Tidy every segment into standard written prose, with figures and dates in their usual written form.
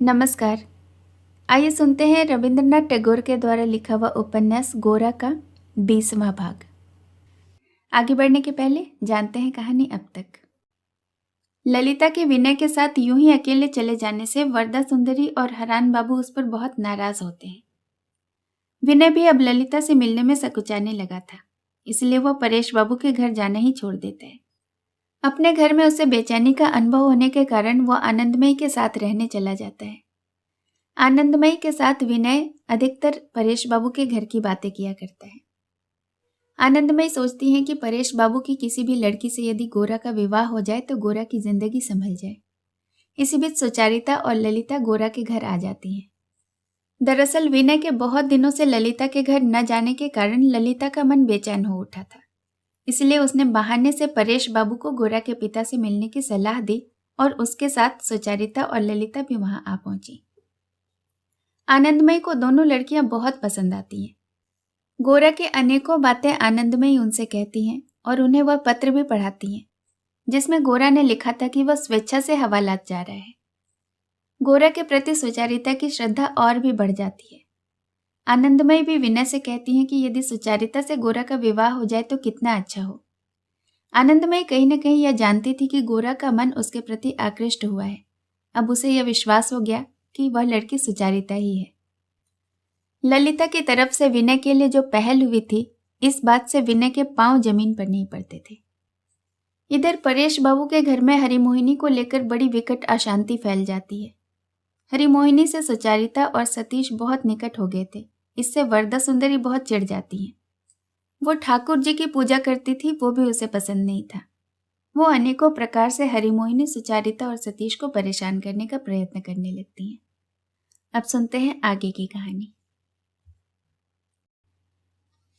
नमस्कार। आइए सुनते हैं रविंद्रनाथ टैगोर के द्वारा लिखा हुआ उपन्यास गोरा का 20वां भाग। आगे बढ़ने के पहले जानते हैं कहानी अब तक। ललिता के विनय के साथ यूं ही अकेले चले जाने से वरदा सुंदरी और हरान बाबू उस पर बहुत नाराज होते हैं। विनय भी अब ललिता से मिलने में सकुचाने लगा था, इसलिए वह परेश बाबू के घर जाना ही छोड़ देता है। अपने घर में उसे बेचैनी का अनुभव होने के कारण वह आनंदमयी के साथ रहने चला जाता है। आनंदमयी के साथ विनय अधिकतर परेश बाबू के घर की बातें किया करता है। आनंदमयी सोचती हैं कि परेश बाबू की किसी भी लड़की से यदि गोरा का विवाह हो जाए तो गोरा की जिंदगी संभल जाए। इसी बीच सुचारिता और ललिता गोरा के घर आ जाती हैं। दरअसल विनय के बहुत दिनों से ललिता के घर न जाने के कारण ललिता का मन बेचैन हो उठा था, इसलिए उसने बहाने से परेश बाबू को गोरा के पिता से मिलने की सलाह दी और उसके साथ सुचारिता और ललिता भी वहां आ पहुंची। आनंदमयी को दोनों लड़कियां बहुत पसंद आती हैं। गोरा की अनेकों बातें आनंदमयी उनसे कहती हैं और उन्हें वह पत्र भी पढ़ाती हैं, जिसमें गोरा ने लिखा था कि वह स्वेच्छा से हवालात जा रहा है। गोरा के प्रति सुचारिता की श्रद्धा और भी बढ़ जाती है। आनंदमयी भी विनय से कहती हैं कि यदि सुचारिता से गोरा का विवाह हो जाए तो कितना अच्छा हो। आनंदमयी कहीं न कहीं यह जानती थी कि गोरा का मन उसके प्रति आकृष्ट हुआ है। अब उसे यह विश्वास हो गया कि वह लड़की सुचारिता ही है। ललिता की तरफ से विनय के लिए जो पहल हुई थी, इस बात से विनय के पांव जमीन पर नहीं पड़ते थे। इधर परेश बाबू के घर में हरिमोहिनी को लेकर बड़ी विकट अशांति फैल जाती है। हरिमोहिनी से सुचारिता और सतीश बहुत निकट हो गए थे, इससे वरदा सुंदरी बहुत चिढ़ जाती हैं। वो ठाकुर जी की पूजा करती थी, वो भी उसे पसंद नहीं था। वो अनेकों प्रकार से हरिमोहिनी, सुचारिता और सतीश को परेशान करने का प्रयत्न करने लगती हैं। अब सुनते हैं आगे की कहानी।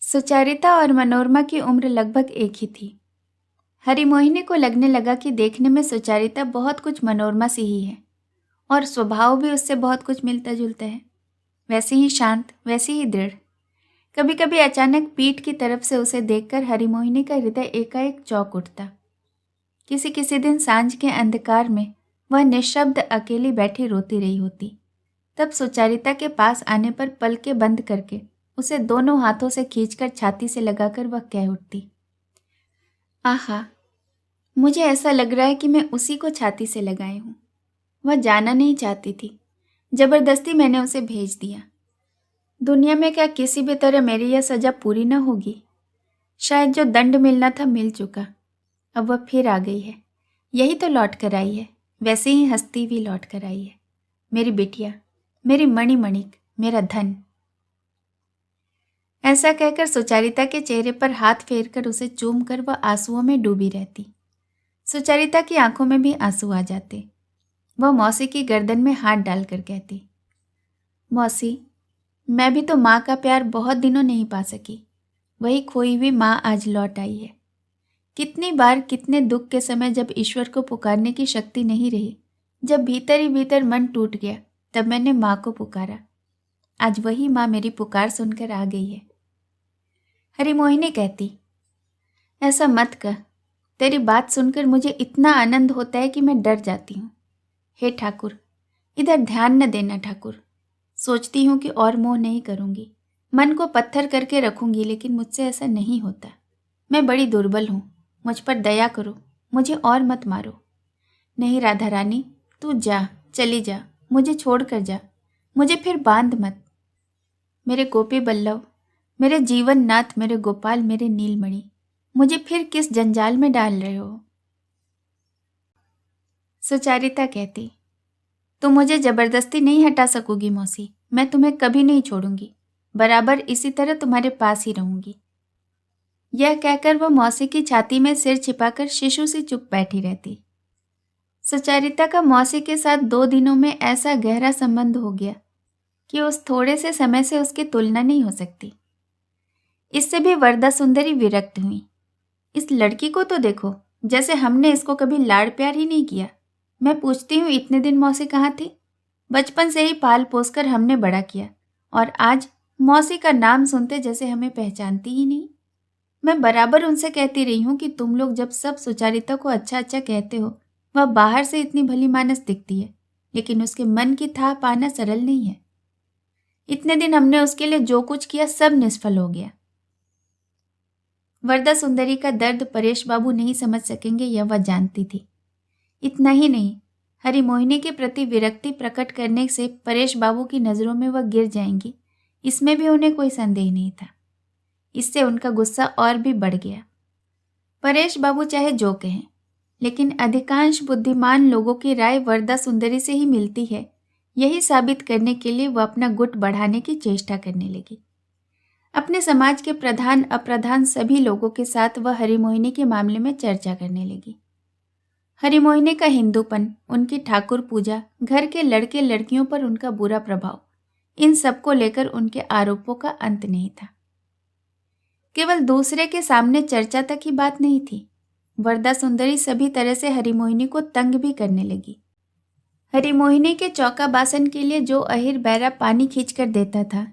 सुचारिता और मनोरमा की उम्र लगभग एक ही थी। हरिमोहिनी को लगने लगा कि देखने में सुचारिता बहुत कुछ मनोरमा सी ही है और स्वभाव भी उससे बहुत कुछ मिलता जुलता है। वैसी ही शांत, वैसी ही दृढ़। कभी कभी अचानक पीठ की तरफ से उसे देखकर हरिमोहिनी का हृदय एकाएक चौंक उठता। किसी किसी दिन सांझ के अंधकार में वह निःशब्द अकेली बैठी रोती रही होती। तब सुचारिता के पास आने पर पलकें बंद करके उसे दोनों हाथों से खींचकर छाती से लगाकर वह कह उठती, आहा, मुझे ऐसा लग रहा है कि मैं उसी को छाती से लगाई हूं। वह जाना नहीं चाहती थी, जबरदस्ती मैंने उसे भेज दिया। दुनिया में क्या किसी भी तरह मेरी यह सजा पूरी न होगी? शायद जो दंड मिलना था मिल चुका, अब वह फिर आ गई है। यही तो लौट कर आई है, वैसे ही हंसती हुई लौट कर आई है। मेरी बिटिया, मेरी मणिमणिक, मेरा धन। ऐसा कहकर सुचारिता के चेहरे पर हाथ फेरकर उसे चूमकर वह आंसुओं में डूबी रहती। सुचारिता की आंखों में भी आंसू आ जाते। वह मौसी की गर्दन में हाथ डालकर कहती, मौसी, मैं भी तो माँ का प्यार बहुत दिनों नहीं पा सकी। वही खोई हुई माँ आज लौट आई है। कितनी बार, कितने दुख के समय जब ईश्वर को पुकारने की शक्ति नहीं रही, जब भीतर ही भीतर मन टूट गया, तब मैंने माँ को पुकारा। आज वही माँ मेरी पुकार सुनकर आ गई है। हरिमोहिनी कहती, ऐसा मत कह। तेरी बात सुनकर मुझे इतना आनंद होता है कि मैं डर जाती हूँ। हे ठाकुर, इधर ध्यान न देना ठाकुर। सोचती हूँ कि और मोह नहीं करूँगी, मन को पत्थर करके रखूँगी, लेकिन मुझसे ऐसा नहीं होता। मैं बड़ी दुर्बल हूँ, मुझ पर दया करो, मुझे और मत मारो। नहीं राधा रानी, तू जा, चली जा, मुझे छोड़ कर जा, मुझे फिर बांध मत। मेरे गोपी बल्लभ, मेरे जीवन नाथ, मेरे गोपाल, मेरे नीलमणि, मुझे फिर किस जंजाल में डाल रहे हो? सुचारिता कहती, तुम मुझे जबरदस्ती नहीं हटा सकोगी मौसी। मैं तुम्हें कभी नहीं छोड़ूंगी, बराबर इसी तरह तुम्हारे पास ही रहूंगी। यह कहकर वह मौसी की छाती में सिर छिपाकर शिशु सी चुप बैठी रहती। सुचारिता का मौसी के साथ 2 दिनों में ऐसा गहरा संबंध हो गया कि उस थोड़े से समय से उसकी तुलना नहीं हो सकती। इससे भी वरदा सुंदरी विरक्त हुई। इस लड़की को तो देखो, जैसे हमने इसको कभी लाड़ प्यार ही नहीं किया। मैं पूछती हूँ, इतने दिन मौसी कहाँ थी? बचपन से ही पाल पोस कर हमने बड़ा किया, और आज मौसी का नाम सुनते जैसे हमें पहचानती ही नहीं। मैं बराबर उनसे कहती रही हूँ कि तुम लोग जब सब सुचारिता को अच्छा अच्छा कहते हो, वह बाहर से इतनी भली मानस दिखती है, लेकिन उसके मन की थाह पाना सरल नहीं है। इतने दिन हमने उसके लिए जो कुछ किया सब निष्फल हो गया। वरदा सुंदरी का दर्द परेश बाबू नहीं समझ सकेंगे, यह वह जानती थी। इतना ही नहीं, हरिमोहिनी के प्रति विरक्ति प्रकट करने से परेश बाबू की नज़रों में वह गिर जाएंगी, इसमें भी उन्हें कोई संदेह नहीं था। इससे उनका गुस्सा और भी बढ़ गया। परेश बाबू चाहे जो कहें, लेकिन अधिकांश बुद्धिमान लोगों की राय वरदा सुंदरी से ही मिलती है। यही साबित करने के लिए वह अपना गुट बढ़ाने की चेष्टा करने लगी। अपने समाज के प्रधान अप्रधान सभी लोगों के साथ वह हरिमोहिनी के मामले में चर्चा करने लगी। हरिमोहिनी का हिंदूपन, उनकी ठाकुर पूजा, घर के लड़के लड़कियों पर उनका बुरा प्रभाव, इन सबको लेकर उनके आरोपों का अंत नहीं था। केवल दूसरे के सामने चर्चा तक ही बात नहीं थी। वरदा सुंदरी सभी तरह से हरिमोहिनी को तंग भी करने लगी। हरिमोहिनी के चौका बासन के लिए जो अहिर बैरा पानी खींच कर देता था,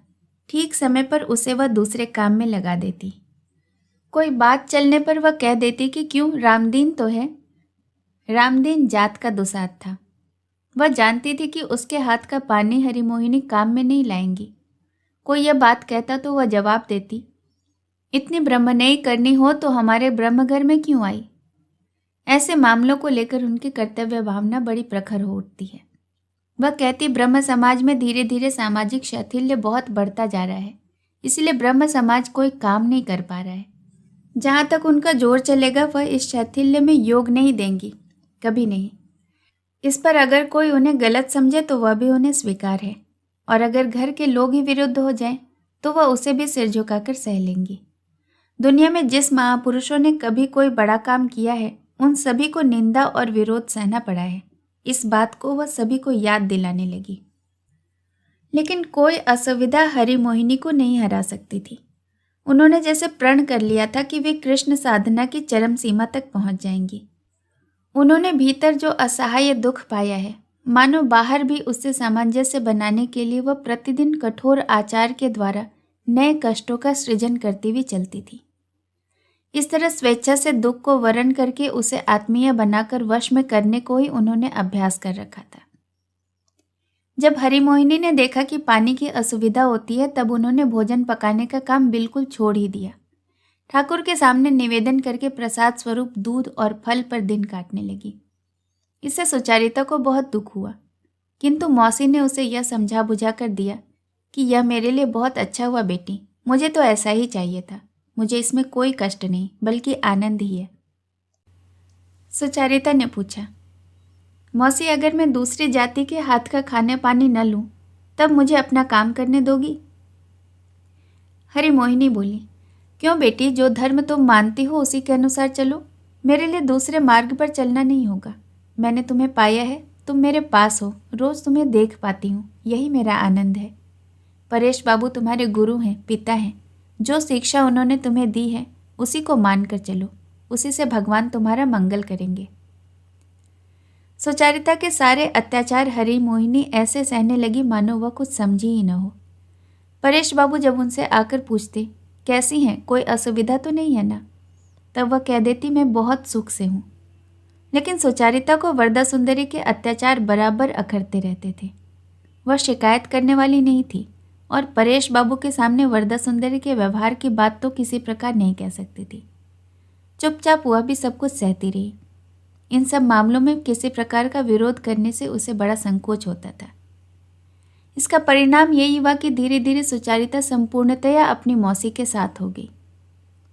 ठीक समय पर उसे वह दूसरे काम में लगा देती। कोई बात चलने पर वह कह देती कि क्यों, रामदीन तो है। रामदीन जात का दुसाध था। वह जानती थी कि उसके हाथ का पानी हरिमोहिनी काम में नहीं लाएंगी। कोई यह बात कहता तो वह जवाब देती, इतनी ब्रह्मनयी करनी हो तो हमारे ब्रह्मघर में क्यों आई। ऐसे मामलों को लेकर उनकी कर्तव्य भावना बड़ी प्रखर हो उठती है। वह कहती, ब्रह्म समाज में धीरे धीरे सामाजिक शैथिल्य बहुत बढ़ता जा रहा है, इसलिए ब्रह्म समाज कोई काम नहीं कर पा रहा है। जहाँ तक उनका जोर चलेगा वह इस शैथिल्य में योग नहीं देंगी, कभी नहीं। इस पर अगर कोई उन्हें गलत समझे तो वह भी उन्हें स्वीकार है, और अगर घर के लोग ही विरुद्ध हो जाएं तो वह उसे भी सिर झुकाकर सह लेंगी। दुनिया में जिस महापुरुषों ने कभी कोई बड़ा काम किया है, उन सभी को निंदा और विरोध सहना पड़ा है। इस बात को वह सभी को याद दिलाने लगी। लेकिन कोई असुविधा हरिमोहिनी को नहीं हरा सकती थी। उन्होंने जैसे प्रण कर लिया था कि वे कृष्ण साधना की चरम सीमा तक पहुंच जाएंगी। उन्होंने भीतर जो असहाय दुख पाया है, मानो बाहर भी उससे सामंजस्य बनाने के लिए वह प्रतिदिन कठोर आचार के द्वारा नए कष्टों का सृजन करती हुई चलती थी। इस तरह स्वेच्छा से दुख को वरण करके उसे आत्मीय बनाकर वश में करने को ही उन्होंने अभ्यास कर रखा था। जब हरिमोहिनी ने देखा कि पानी की असुविधा होती है, तब उन्होंने भोजन पकाने का काम बिल्कुल छोड़ ही दिया। ठाकुर के सामने निवेदन करके प्रसाद स्वरूप दूध और फल पर दिन काटने लगी। इससे सुचारिता को बहुत दुख हुआ, किंतु मौसी ने उसे यह समझा बुझा कर दिया कि यह मेरे लिए बहुत अच्छा हुआ बेटी, मुझे तो ऐसा ही चाहिए था। मुझे इसमें कोई कष्ट नहीं, बल्कि आनंद ही है। सुचारिता ने पूछा, मौसी अगर मैं दूसरी जाति के हाथ का खाने पानी न लूं, तब मुझे अपना काम करने दोगी? हरिमोहिनी बोली, क्यों बेटी, जो धर्म तुम मानती हो उसी के अनुसार चलो। मेरे लिए दूसरे मार्ग पर चलना नहीं होगा। मैंने तुम्हें पाया है, तुम मेरे पास हो, रोज तुम्हें देख पाती हूँ, यही मेरा आनंद है। परेश बाबू तुम्हारे गुरु हैं, पिता हैं। जो शिक्षा उन्होंने तुम्हें दी है उसी को मान कर चलो, उसी से भगवान तुम्हारा मंगल करेंगे। सुचारिता के सारे अत्याचार हरिमोहिनी ऐसे सहने लगी मानो वह कुछ समझी ही न हो। परेश बाबू जब उनसे आकर पूछते, कैसी हैं, कोई असुविधा तो नहीं है ना, तब वह कह देती, मैं बहुत सुख से हूँ। लेकिन सुचारिता को वरदा सुंदरी के अत्याचार बराबर अखरते रहते थे। वह शिकायत करने वाली नहीं थी, और परेश बाबू के सामने वरदा सुंदरी के व्यवहार की बात तो किसी प्रकार नहीं कह सकती थी। चुपचाप वह भी सब कुछ सहती रही। इन सब मामलों में किसी प्रकार का विरोध करने से उसे बड़ा संकोच होता था। इसका परिणाम यही हुआ कि धीरे धीरे सुचारिता संपूर्णतया अपनी मौसी के साथ हो गई।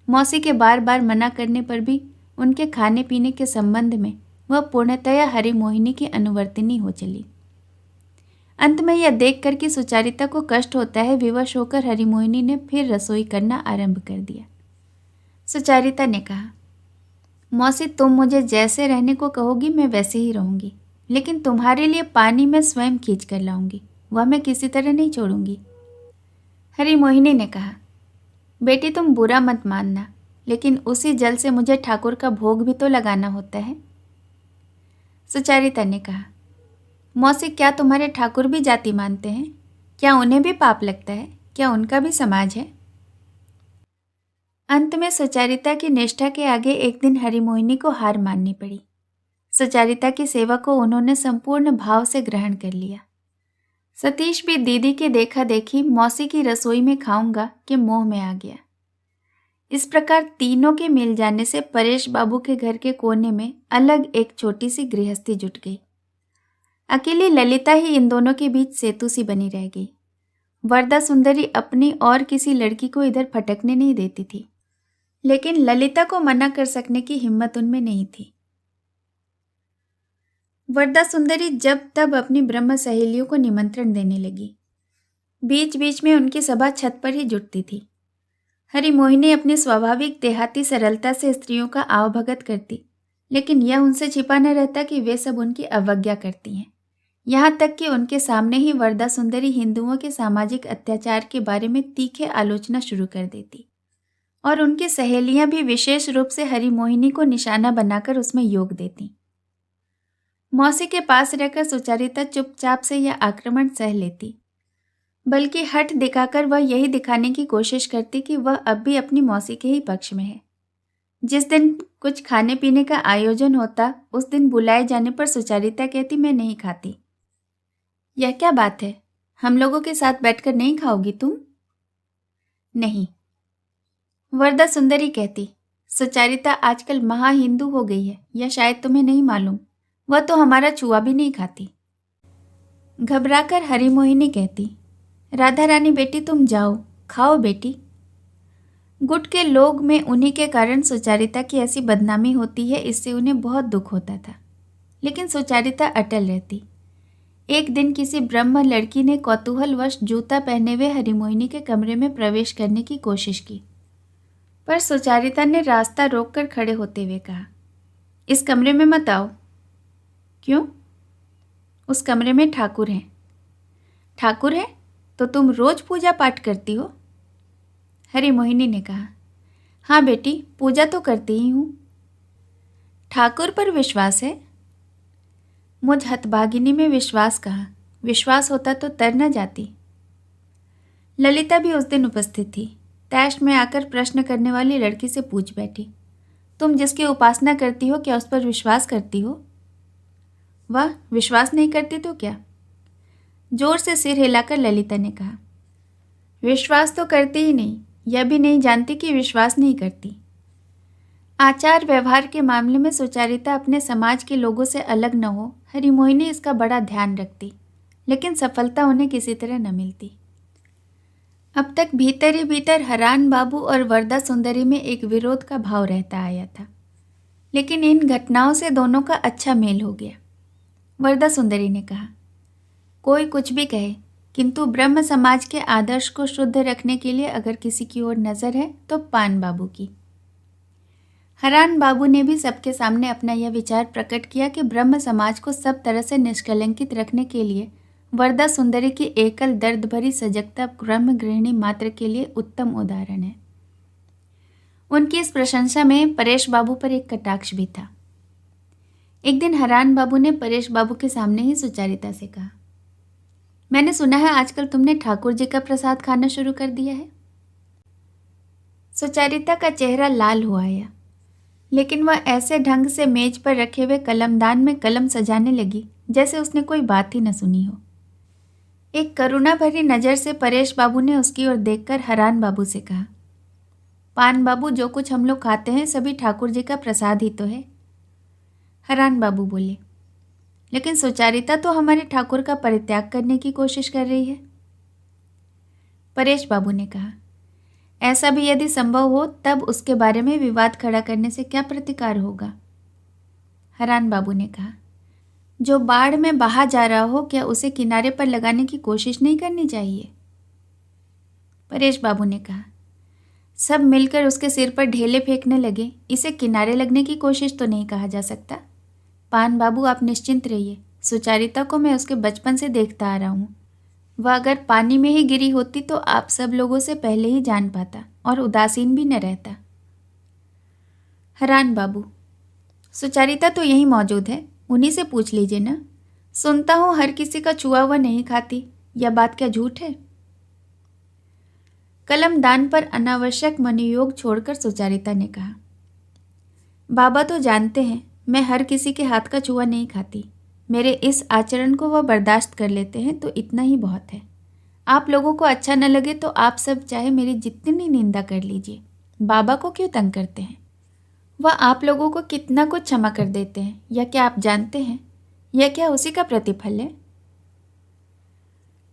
मौसी के बार बार मना करने पर भी उनके खाने पीने के संबंध में वह पूर्णतया हरिमोहिनी की अनुवर्तिनी हो चली। अंत में यह देखकर कि सुचारिता को कष्ट होता है, विवश होकर हरिमोहिनी ने फिर रसोई करना आरंभ कर दिया। सुचारिता ने कहा, मौसी तुम मुझे जैसे रहने को कहोगी मैं वैसे ही रहूंगी, लेकिन तुम्हारे लिए पानी मैं स्वयं खींच कर लाऊंगी, वह मैं किसी तरह नहीं छोड़ूंगी। हरिमोहिनी ने कहा, बेटी तुम बुरा मत मानना, लेकिन उसी जल से मुझे ठाकुर का भोग भी तो लगाना होता है। सुचारिता ने कहा, मौसी क्या तुम्हारे ठाकुर भी जाति मानते हैं? क्या उन्हें भी पाप लगता है? क्या उनका भी समाज है? अंत में सुचारिता की निष्ठा के आगे एक दिन हरिमोहिनी को हार माननी पड़ी। सुचारिता की सेवा को उन्होंने संपूर्ण भाव से ग्रहण कर लिया। सतीश भी दीदी के देखा देखी मौसी की रसोई में खाऊंगा के मोह में आ गया। इस प्रकार तीनों के मिल जाने से परेश बाबू के घर के कोने में अलग एक छोटी सी गृहस्थी जुट गई। अकेली ललिता ही इन दोनों के बीच सेतु सी बनी रह गई। वरदा सुंदरी अपनी और किसी लड़की को इधर फटकने नहीं देती थी, लेकिन ललिता को मना कर सकने की हिम्मत उनमें नहीं थी। वरदा सुंदरी जब तब अपनी ब्रह्म सहेलियों को निमंत्रण देने लगी। बीच बीच में उनकी सभा छत पर ही जुटती थी। हरि मोहिनी अपनी स्वाभाविक देहाती सरलता से स्त्रियों का आवभगत करती, लेकिन यह उनसे छिपा न रहता कि वे सब उनकी अवज्ञा करती हैं। यहाँ तक कि उनके सामने ही वरदा सुंदरी हिंदुओं के सामाजिक अत्याचार के बारे में तीखे आलोचना शुरू कर देती, और उनकी सहेलियां भी विशेष रूप से हरि मोहिनी को निशाना बनाकर उसमें योग देती। मौसी के पास रहकर सुचारिता चुपचाप से यह आक्रमण सह लेती, बल्कि हठ दिखाकर वह यही दिखाने की कोशिश करती कि वह अब भी अपनी मौसी के ही पक्ष में है। जिस दिन कुछ खाने पीने का आयोजन होता, उस दिन बुलाए जाने पर सुचारिता कहती, मैं नहीं खाती। यह क्या बात है, हम लोगों के साथ बैठकर नहीं खाओगी तुम? नहीं। वरदा सुंदरी कहती, सुचारिता आजकल महा हिंदू हो गई है, यह शायद तुम्हें नहीं मालूम। वह तो हमारा छुआ भी नहीं खाती। घबराकर हरि मोहिनी कहती, राधा रानी बेटी तुम जाओ, खाओ बेटी। गुट के लोग में उन्हीं के कारण सुचारिता की ऐसी बदनामी होती है, इससे उन्हें बहुत दुख होता था। लेकिन सुचारिता अटल रहती। एक दिन किसी ब्रह्म लड़की ने कौतूहलवश जूता पहने हुए हरि मोहिनी के कमरे में प्रवेश करने की कोशिश की, पर सुचारिता ने रास्ता रोककर खड़े होते हुए कहा, इस कमरे में मत आओ। क्यों? उस कमरे में ठाकुर हैं। ठाकुर हैं? तो तुम रोज पूजा पाठ करती हो? हरि मोहिनी ने कहा, हाँ बेटी, पूजा तो करती ही हूँ। ठाकुर पर विश्वास है? मुझ हतभागिनी में विश्वास कहाँ, विश्वास होता तो तर न जाती। ललिता भी उस दिन उपस्थित थी। तैश में आकर प्रश्न करने वाली लड़की से पूछ बैठी, तुम जिसकी उपासना करती हो क्या उस पर विश्वास करती हो? वह विश्वास नहीं करती तो क्या? जोर से सिर हिलाकर ललिता ने कहा, विश्वास तो करती ही नहीं, यह भी नहीं जानती कि विश्वास नहीं करती। आचार व्यवहार के मामले में सुचारिता अपने समाज के लोगों से अलग न हो, हरि मोहिनी इसका बड़ा ध्यान रखती, लेकिन सफलता उन्हें किसी तरह न मिलती। अब तक भीतर ही भीतर हरान बाबू और वरदा सुंदरी में एक विरोध का भाव रहता आया था, लेकिन इन घटनाओं से दोनों का अच्छा मेल हो गया। वरदा सुंदरी ने कहा, कोई कुछ भी कहे, किंतु ब्रह्म समाज के आदर्श को शुद्ध रखने के लिए अगर किसी की ओर नज़र है तो पान बाबू की। हरान बाबू ने भी सबके सामने अपना यह विचार प्रकट किया कि ब्रह्म समाज को सब तरह से निष्कलंकित रखने के लिए वरदा सुंदरी की एकल दर्द भरी सजगता ब्रह्म गृहिणी मात्र के लिए उत्तम उदाहरण है। उनकी इस प्रशंसा में परेश बाबू पर एक कटाक्ष भी था। एक दिन हरान बाबू ने परेश बाबू के सामने ही सुचारिता से कहा, मैंने सुना है आजकल तुमने ठाकुर जी का प्रसाद खाना शुरू कर दिया है। सुचारिता का चेहरा लाल हो आया, लेकिन वह ऐसे ढंग से मेज पर रखे हुए कलमदान में कलम सजाने लगी जैसे उसने कोई बात ही न सुनी हो। एक करुणा भरी नज़र से परेश बाबू ने उसकी ओर देखकर हरान बाबू से कहा, पान बाबू, जो कुछ हम लोग खाते हैं सभी ठाकुर जी का प्रसाद ही तो है। हरान बाबू बोले, लेकिन सुचारिता तो हमारे ठाकुर का परित्याग करने की कोशिश कर रही है। परेश बाबू ने कहा, ऐसा भी यदि संभव हो तब उसके बारे में विवाद खड़ा करने से क्या प्रतिकार होगा। हरान बाबू ने कहा, जो बाढ़ में बहा जा रहा हो क्या उसे किनारे पर लगाने की कोशिश नहीं करनी चाहिए। परेश बाबू ने कहा, सब मिलकर उसके सिर पर ढेले फेंकने लगे, इसे किनारे लगने की कोशिश तो नहीं कहा जा सकता। पान बाबू आप निश्चिंत रहिए, सुचारिता को मैं उसके बचपन से देखता आ रहा हूँ। वह अगर पानी में ही गिरी होती तो आप सब लोगों से पहले ही जान पाता और उदासीन भी न रहता। हरान बाबू, सुचारिता तो यहीं मौजूद है, उन्हीं से पूछ लीजिए ना। सुनता हूँ हर किसी का छुआ हुआ नहीं खाती, यह बात क्या झूठ है? कलमदान पर अनावश्यक मनोयोग छोड़कर सुचारिता ने कहा, बाबा तो जानते हैं मैं हर किसी के हाथ का चूहा नहीं खाती। मेरे इस आचरण को वह बर्दाश्त कर लेते हैं तो इतना ही बहुत है। आप लोगों को अच्छा न लगे तो आप सब चाहे मेरी जितनी निंदा कर लीजिए, बाबा को क्यों तंग करते हैं? वह आप लोगों को कितना कुछ क्षमा कर देते हैं, या क्या आप जानते हैं? यह क्या उसी का प्रतिफल है?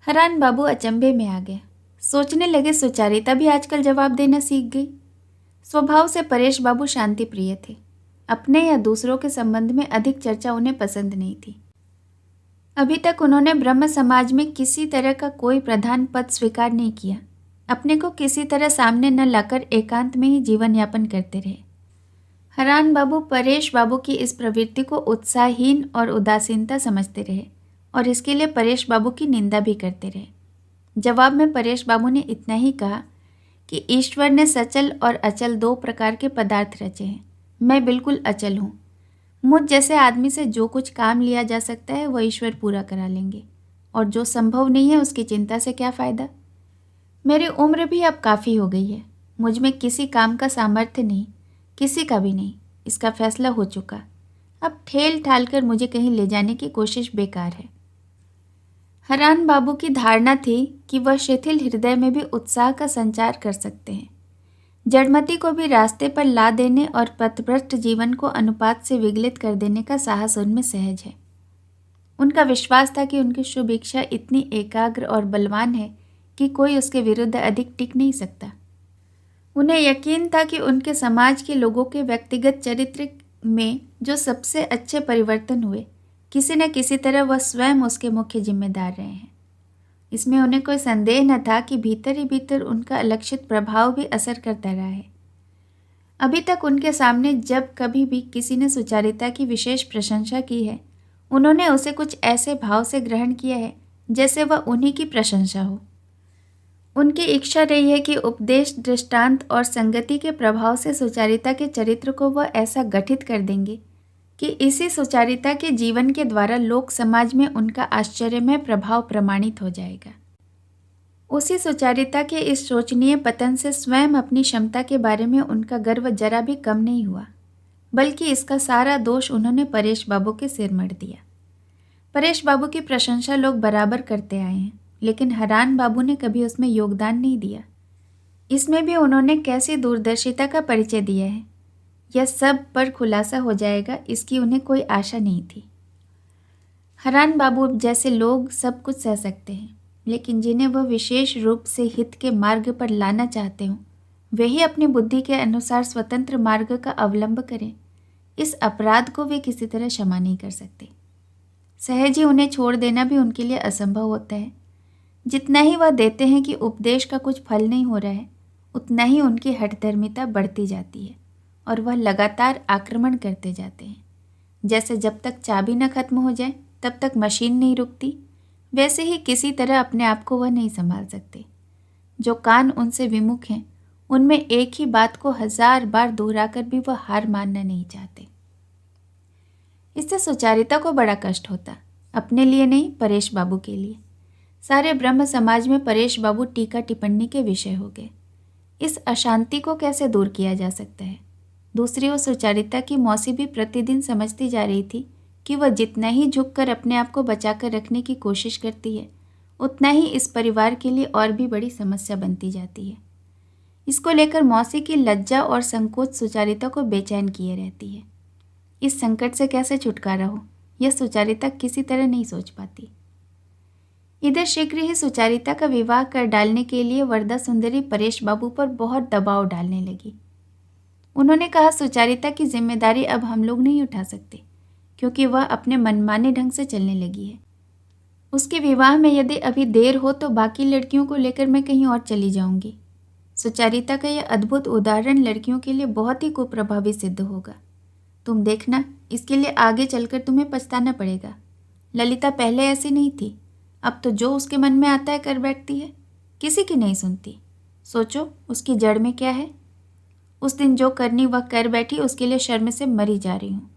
हरान बाबू अचंभे में आ गए। सोचने लगे सुचारिता भी आजकल जवाब देना सीख गई। स्वभाव से परेश बाबू शांति प्रिय थे। अपने या दूसरों के संबंध में अधिक चर्चा उन्हें पसंद नहीं थी। अभी तक उन्होंने ब्रह्म समाज में किसी तरह का कोई प्रधान पद स्वीकार नहीं किया। अपने को किसी तरह सामने न लाकर एकांत में ही जीवन यापन करते रहे। हरान बाबू परेश बाबू की इस प्रवृत्ति को उत्साहहीन और उदासीनता समझते रहे और इसके लिए परेश बाबू की निंदा भी करते रहे। जवाब में परेश बाबू ने इतना ही कहा कि ईश्वर ने सचल और अचल दो प्रकार के पदार्थ रचे हैं। मैं बिल्कुल अचल हूँ। मुझ जैसे आदमी से जो कुछ काम लिया जा सकता है वह ईश्वर पूरा करा लेंगे, और जो संभव नहीं है उसकी चिंता से क्या फ़ायदा। मेरी उम्र भी अब काफ़ी हो गई है। मुझ में किसी काम का सामर्थ्य नहीं, किसी का भी नहीं। इसका फैसला हो चुका। अब ठेल ठाल कर मुझे कहीं ले जाने की कोशिश बेकार है। हरान बाबू की धारणा थी कि वह शिथिल हृदय में भी उत्साह का संचार कर सकते हैं। जड़मती को भी रास्ते पर ला देने और पथभ्रष्ट जीवन को अनुपात से विगलित कर देने का साहस उनमें सहज है। उनका विश्वास था कि उनकी शुभ इच्छा इतनी एकाग्र और बलवान है कि कोई उसके विरुद्ध अधिक टिक नहीं सकता। उन्हें यकीन था कि उनके समाज के लोगों के व्यक्तिगत चरित्र में जो सबसे अच्छे परिवर्तन हुए, किसी न किसी तरह वह स्वयं उसके मुख्य जिम्मेदार रहे हैं। इसमें उन्हें कोई संदेह न था कि भीतर ही भीतर उनका अलक्षित प्रभाव भी असर करता रहा है। अभी तक उनके सामने जब कभी भी किसी ने सुचारिता की विशेष प्रशंसा की है, उन्होंने उसे कुछ ऐसे भाव से ग्रहण किया है जैसे वह उन्हीं की प्रशंसा हो। उनकी इच्छा रही है कि उपदेश, दृष्टांत और संगति के प्रभाव से सुचारिता के चरित्र को वह ऐसा गठित कर देंगे कि इसी सुचारिता के जीवन के द्वारा लोक समाज में उनका आश्चर्यमय प्रभाव प्रमाणित हो जाएगा। उसी सुचारिता के इस शोचनीय पतन से स्वयं अपनी क्षमता के बारे में उनका गर्व जरा भी कम नहीं हुआ, बल्कि इसका सारा दोष उन्होंने परेश बाबू के सिर मढ़ दिया। परेश बाबू की प्रशंसा लोग बराबर करते आए हैं, लेकिन हरान बाबू ने कभी उसमें योगदान नहीं दिया। इसमें भी उन्होंने कैसी दूरदर्शिता का परिचय दिया है, यह सब पर खुलासा हो जाएगा, इसकी उन्हें कोई आशा नहीं थी। हरान बाबू जैसे लोग सब कुछ सह सकते हैं, लेकिन जिन्हें वह विशेष रूप से हित के मार्ग पर लाना चाहते हों, वे ही अपनी बुद्धि के अनुसार स्वतंत्र मार्ग का अवलंब करें। इस अपराध को वे किसी तरह क्षमा नहीं कर सकते। सहज ही उन्हें छोड़ देना भी उनके लिए असंभव होता है। जितना ही वह देते हैं कि उपदेश का कुछ फल नहीं हो रहा है, उतना ही उनकी हठधर्मिता बढ़ती जाती है और वह लगातार आक्रमण करते जाते हैं। जैसे जब तक चाबी न खत्म हो जाए तब तक मशीन नहीं रुकती, वैसे ही किसी तरह अपने आप को वह नहीं संभाल सकते। जो कान उनसे विमुख हैं, उनमें एक ही बात को 1000 बार दोहराकर भी वह हार मानना नहीं चाहते। इससे सुचारिता को बड़ा कष्ट होता, अपने लिए नहीं, परेश बाबू के लिए। सारे ब्रह्म समाज में परेश बाबू टीका टिप्पणी के विषय हो गए। इस अशांति को कैसे दूर किया जा सकता है? दूसरी ओर सुचारिता की मौसी भी प्रतिदिन समझती जा रही थी कि वह जितना ही झुककर अपने आप को बचाकर रखने की कोशिश करती है, उतना ही इस परिवार के लिए और भी बड़ी समस्या बनती जाती है। इसको लेकर मौसी की लज्जा और संकोच सुचारिता को बेचैन किए रहती है। इस संकट से कैसे छुटकारा हो, यह सुचारिता किसी तरह नहीं सोच पाती। इधर शीघ्र ही सुचारिता का विवाह कर डालने के लिए वरदा सुंदरी परेश बाबू पर बहुत दबाव डालने लगी। उन्होंने कहा, सुचारिता की जिम्मेदारी अब हम लोग नहीं उठा सकते, क्योंकि वह अपने मनमाने ढंग से चलने लगी है। उसके विवाह में यदि अभी देर हो तो बाकी लड़कियों को लेकर मैं कहीं और चली जाऊंगी। सुचारिता का यह अद्भुत उदाहरण लड़कियों के लिए बहुत ही कुप्रभावी सिद्ध होगा। तुम देखना, इसके लिए आगे चलकर तुम्हें पछताना पड़ेगा। ललिता पहले ऐसी नहीं थी, अब तो जो उसके मन में आता है कर बैठती है, किसी की नहीं सुनती। सोचो उसकी जड़ में क्या है। उस दिन जो करनी वह कर बैठी, उसके लिए शर्म से मरी जा रही हूँ।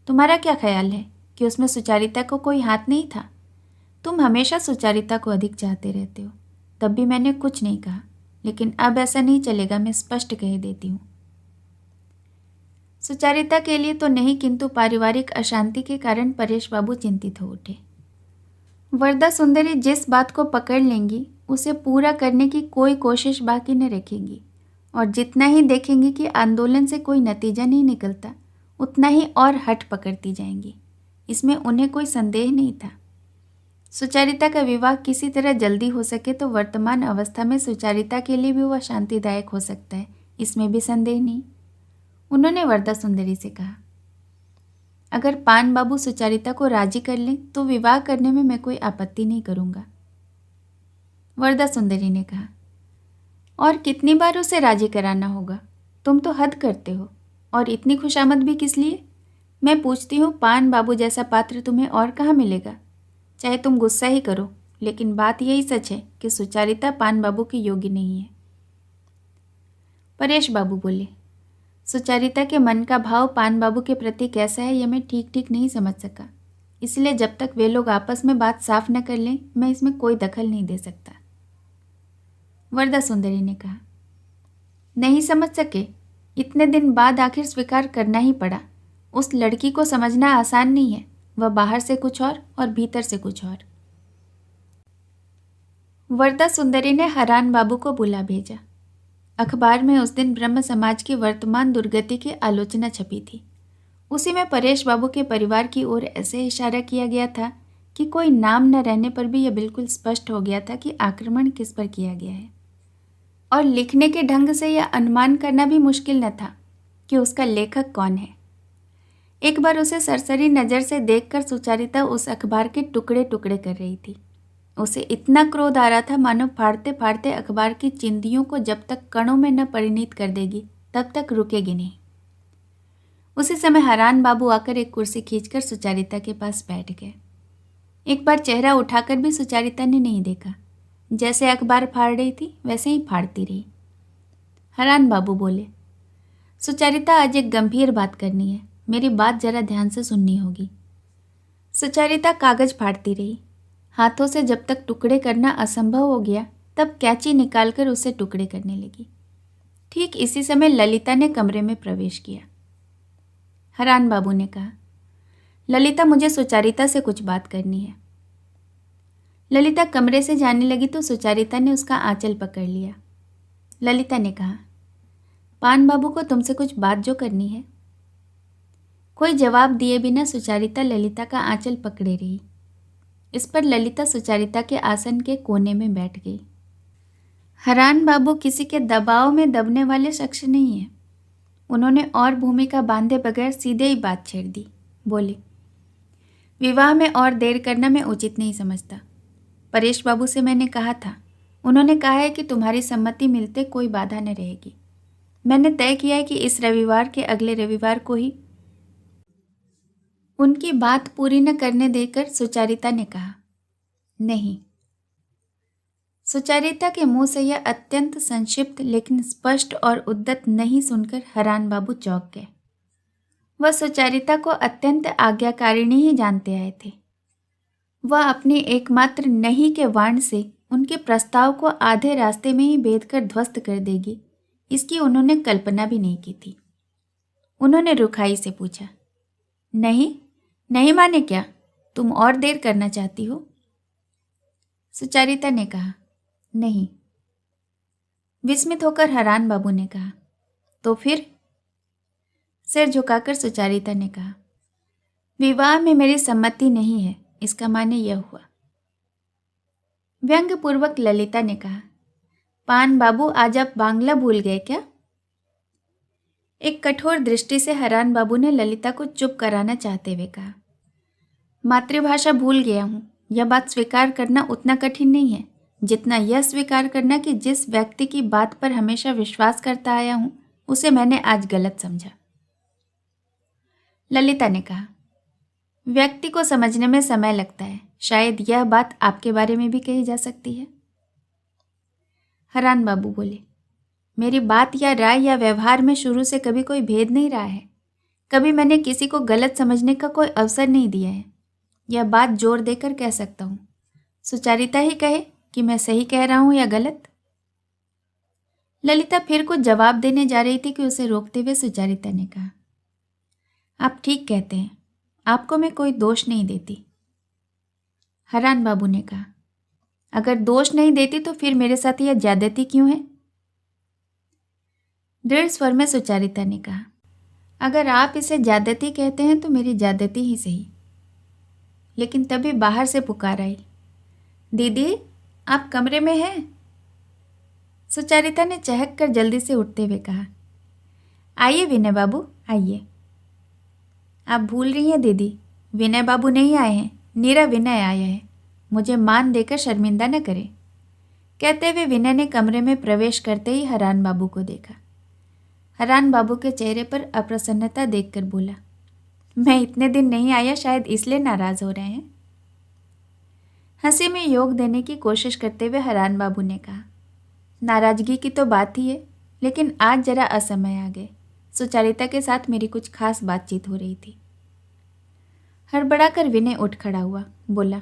तुम्हारा क्या ख्याल है कि उसमें सुचारिता को कोई हाथ नहीं था? तुम हमेशा सुचारिता को अधिक चाहते रहते हो, तब भी मैंने कुछ नहीं कहा, लेकिन अब ऐसा नहीं चलेगा, मैं स्पष्ट कह देती हूँ। सुचारिता के लिए तो नहीं, किंतु पारिवारिक अशांति के कारण परेश बाबू चिंतित हो उठे। वरदा सुंदरी जिस बात को पकड़ लेंगी उसे पूरा करने की कोई कोशिश बाकी न रखेंगी, और जितना ही देखेंगी कि आंदोलन से कोई नतीजा नहीं निकलता, उतना ही और हट पकड़ती जाएंगी। इसमें उन्हें कोई संदेह नहीं था। सुचारिता का विवाह किसी तरह जल्दी हो सके तो वर्तमान अवस्था में सुचारिता के लिए भी वह शांतिदायक हो सकता है, इसमें भी संदेह नहीं। उन्होंने वरदा सुंदरी से कहा, अगर पान बाबू सुचारिता को राजी कर लें तो विवाह करने में मैं कोई आपत्ति नहीं करूंगा। वरदा सुंदरी ने कहा, और कितनी बार उसे राजी कराना होगा? तुम तो हद करते हो, और इतनी खुशामद भी किस लिए? मैं पूछती हूँ, पान बाबू जैसा पात्र तुम्हें और कहाँ मिलेगा? चाहे तुम गुस्सा ही करो, लेकिन बात यही सच है कि सुचारिता पान बाबू की योग्य नहीं है। परेश बाबू बोले, सुचारिता के मन का भाव पान बाबू के प्रति कैसा है यह मैं ठीक ठीक नहीं समझ सका, इसलिए जब तक वे लोग आपस में बात साफ न कर लें मैं इसमें कोई दखल नहीं दे सकता। वरदा सुंदरी ने कहा, नहीं समझ सके? इतने दिन बाद आखिर स्वीकार करना ही पड़ा। उस लड़की को समझना आसान नहीं है, वह बाहर से कुछ और भीतर से कुछ और। वरदा सुंदरी ने हरान बाबू को बुला भेजा। अखबार में उस दिन ब्रह्म समाज की वर्तमान दुर्गति की आलोचना छपी थी। उसी में परेश बाबू के परिवार की ओर ऐसे इशारा किया गया था कि कोई नाम न रहने पर भी यह बिल्कुल स्पष्ट हो गया था कि आक्रमण किस पर किया गया है, और लिखने के ढंग से यह अनुमान करना भी मुश्किल न था कि उसका लेखक कौन है। एक बार उसे सरसरी नज़र से देखकर सुचारिता उस अखबार के टुकड़े टुकड़े कर रही थी। उसे इतना क्रोध आ रहा था मानो फाड़ते फाड़ते अखबार की चिंदियों को जब तक कणों में न परिणित कर देगी तब तक रुकेगी नहीं। उसी समय हरान बाबू आकर एक कुर्सी खींचकर सुचारिता के पास बैठ गए। एक बार चेहरा उठाकर भी सुचारिता ने नहीं देखा। जैसे अखबार फाड़ रही थी वैसे ही फाड़ती रही। हरान बाबू बोले, सुचारिता, आज एक गंभीर बात करनी है, मेरी बात जरा ध्यान से सुननी होगी। सुचारिता कागज फाड़ती रही। हाथों से जब तक टुकड़े करना असंभव हो गया तब कैंची निकालकर उसे टुकड़े करने लगी। ठीक इसी समय ललिता ने कमरे में प्रवेश किया। हरान बाबू ने कहा, ललिता, मुझे सुचारिता से कुछ बात करनी है। ललिता कमरे से जाने लगी तो सुचारिता ने उसका आंचल पकड़ लिया। ललिता ने कहा, पान बाबू को तुमसे कुछ बात जो करनी है। कोई जवाब दिए बिना सुचारिता ललिता का आंचल पकड़े रही। इस पर ललिता सुचारिता के आसन के कोने में बैठ गई। हरान बाबू किसी के दबाव में दबने वाले शख्स नहीं है। उन्होंने और भूमिका बांधे बगैर सीधे ही बात छेड़ दी। बोले, विवाह में और देर करना मैं उचित नहीं समझता। परेश बाबू से मैंने कहा था, उन्होंने कहा है कि तुम्हारी सम्मति मिलते कोई बाधा न रहेगी। मैंने तय किया है कि इस रविवार के अगले रविवार को ही। उनकी बात पूरी न करने देकर सुचारिता ने कहा, नहीं। सुचारिता के मुंह से यह अत्यंत संक्षिप्त लेकिन स्पष्ट और उद्दत नहीं सुनकर हरान बाबू चौंक गए। वह सुचारिता को अत्यंत आज्ञाकारिणी ही जानते आए थे। वह अपनी एकमात्र नहीं के वाण से उनके प्रस्ताव को आधे रास्ते में ही भेद कर ध्वस्त कर देगी, इसकी उन्होंने कल्पना भी नहीं की थी। उन्होंने रुखाई से पूछा, नहीं नहीं माने क्या? तुम और देर करना चाहती हो? सुचारिता ने कहा, नहीं। विस्मित होकर हरान बाबू ने कहा, तो फिर? सिर झुकाकर सुचारिता ने कहा, विवाह में मेरी सम्मति नहीं है, इसका माने यह हुआ। व्यंग्यपूर्वक ललिता ने कहा, पान बाबू, आज आप बांग्ला भूल गए क्या? एक कठोर दृष्टि से हरान बाबू ने ललिता को चुप कराना चाहते हुए कहा, मातृभाषा भूल गया हूँ। यह बात स्वीकार करना उतना कठिन नहीं है जितना यह स्वीकार करना कि जिस व्यक्ति की बात पर हमेशा विश्वास करता आया हूँ उसे मैंने आज गलत समझा। ललिता ने कहा, व्यक्ति को समझने में समय लगता है, शायद यह बात आपके बारे में भी कही जा सकती है। हरान बाबू बोले, मेरी बात या राय या व्यवहार में शुरू से कभी कोई भेद नहीं रहा है। कभी मैंने किसी को गलत समझने का कोई अवसर नहीं दिया है। यह बात जोर देकर कह सकता हूँ। सुचारिता ही कहे कि मैं सही कह रहा हूँ या गलत। ललिता फिर कुछ जवाब देने जा रही थी कि उसे रोकते हुए सुचारिता ने कहा, आप ठीक कहते हैं, आपको मैं कोई दोष नहीं देती, हरान बाबू ने कहा। अगर दोष नहीं देती तो फिर मेरे साथ यह ज्यादती क्यों है? दृढ़ स्वर में सुचारिता ने कहा, अगर आप इसे ज्यादती कहते हैं तो मेरी ज्यादती ही सही। लेकिन तभी बाहर से पुकार आई, दीदी आप कमरे में हैं? सुचारिता ने चहक कर जल्दी से उठते हुए कहा, आइए विनय बाबू आइए। आप भूल रही हैं दीदी, विनय बाबू नहीं आए हैं, नीरा विनय आया है, मुझे मान देकर शर्मिंदा न करें। कहते हुए विनय ने कमरे में प्रवेश करते ही हरान बाबू को देखा। हरान बाबू के चेहरे पर अप्रसन्नता देखकर बोला, मैं इतने दिन नहीं आया, शायद इसलिए नाराज हो रहे हैं। हंसी में योग देने की कोशिश करते हुए हरान बाबू ने कहा, नाराजगी की तो बात ही है, लेकिन आज जरा असमय आ गए। सुचारिता के साथ मेरी कुछ खास बातचीत हो रही थी। हड़बड़ाकर विनय उठ खड़ा हुआ, बोला,